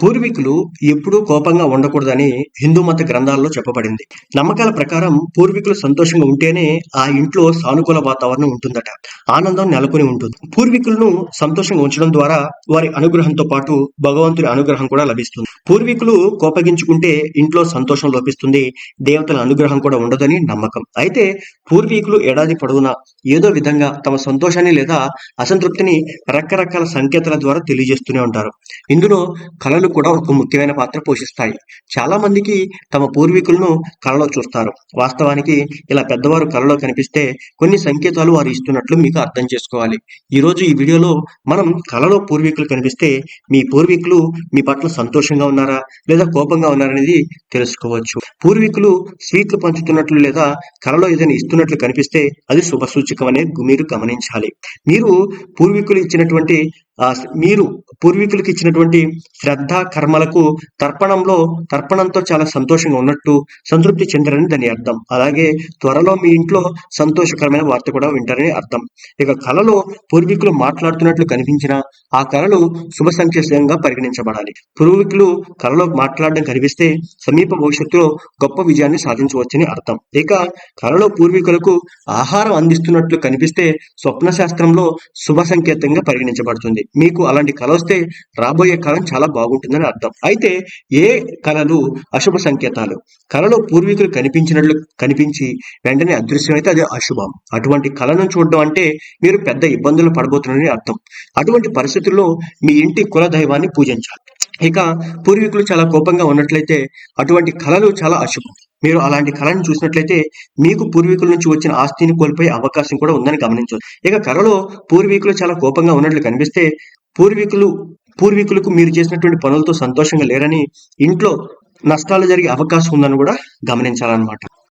పూర్వీకులు ఎప్పుడూ కోపంగా ఉండకూడదని హిందూ మత గ్రంథాల్లో చెప్పబడింది. నమ్మకాల ప్రకారం పూర్వీకులు సంతోషంగా ఉంటేనే ఆ ఇంట్లో సానుకూల వాతావరణం ఉంటుందట. ఆనందం నెలకొని ఉంటుంది. పూర్వీకులను సంతోషంగా ఉంచడం ద్వారా వారి అనుగ్రహంతో పాటు భగవంతుడి అనుగ్రహం కూడా లభిస్తుంది. పూర్వీకులు కోపగించుకుంటే ఇంట్లో సంతోషం లోపిస్తుంది. దేవతల అనుగ్రహం కూడా ఉండదని నమ్మకం. అయితే పూర్వీకులు ఏడాది పొడవునా ఏదో విధంగా తమ సంతోషాన్ని లేదా అసంతృప్తిని రకరకాల సంకేతాల ద్వారా తెలియజేస్తూనే ఉంటారు. ఇందులో కళలు కూడా ఒక ముఖ్యమైన పాత్ర పోషిస్తాయి. చాలా మందికి తమ పూర్వీకులను కలలో చూస్తారు. వాస్తవానికి ఇలా పెద్దవారు కలలో కనిపిస్తే కొన్ని సంకేతాలు వారు ఇస్తున్నట్లు మీకు అర్థం చేసుకోవాలి. ఈరోజు ఈ వీడియోలో మనం కలలో పూర్వీకులు కనిపిస్తే మీ పూర్వీకులు మీ పట్ల సంతోషంగా ఉన్నారా లేదా కోపంగా ఉన్నారనేది తెలుసుకోవచ్చు. పూర్వీకులు స్వీట్లు పంచుతున్నట్లు లేదా కలలో ఏదైనా ఇస్తున్నట్లు కనిపిస్తే అది శుభ సూచకం అనేది మీరు గమనించాలి. మీరు పూర్వీకులు ఇచ్చినటువంటి మీరు పూర్వీకులకు ఇచ్చినటువంటి శ్రద్ధ కర్మలకు తర్పణంతో చాలా సంతోషంగా ఉన్నట్టు సంతృప్తి చెందారని దాని అర్థం. అలాగే త్వరలో మీ ఇంట్లో సంతోషకరమైన వార్త కూడా వింటారని అర్థం. ఇక కలలో పూర్వీకులు మాట్లాడుతున్నట్లు కనిపించినా ఆ కళలు శుభ సంకేతంగా పరిగణించబడాలి. పూర్వీకులు కలలో మాట్లాడడం కనిపిస్తే సమీప భవిష్యత్తులో గొప్ప విజయాన్ని సాధించవచ్చని అర్థం. ఇక కలలో పూర్వీకులకు ఆహారం అందిస్తున్నట్లు కనిపిస్తే స్వప్న శాస్త్రంలో శుభ సంకేతంగా పరిగణించబడుతుంది. మీకు అలాంటి కళ వస్తే రాబోయే కాలం చాలా బాగుంటుందని అర్థం. అయితే ఏ కళలు అశుభ సంకేతాలు? కళలో పూర్వీకులు కనిపించి వెంటనే అదృశ్యమైతే అది అశుభం. అటువంటి కళను చూడడం అంటే మీరు పెద్ద ఇబ్బందులు పడబోతున్నారని అర్థం. అటువంటి పరిస్థితుల్లో మీ ఇంటి కుల దైవాన్ని పూజించాలి. ఇక పూర్వీకులు చాలా కోపంగా ఉన్నట్లయితే అటువంటి కళలు చాలా అశుభం. మీరు అలాంటి కళను చూసినట్లయితే మీకు పూర్వీకుల నుంచి వచ్చిన ఆస్తిని కోల్పోయే అవకాశం కూడా ఉందని గమనించవచ్చు. ఇక కళలో పూర్వీకులు చాలా కోపంగా ఉన్నట్లు కనిపిస్తే పూర్వీకులకు మీరు చేసినటువంటి పనులతో సంతోషంగా లేరని, ఇంట్లో నష్టాలు జరిగే అవకాశం ఉందని కూడా గమనించాలన్నమాట.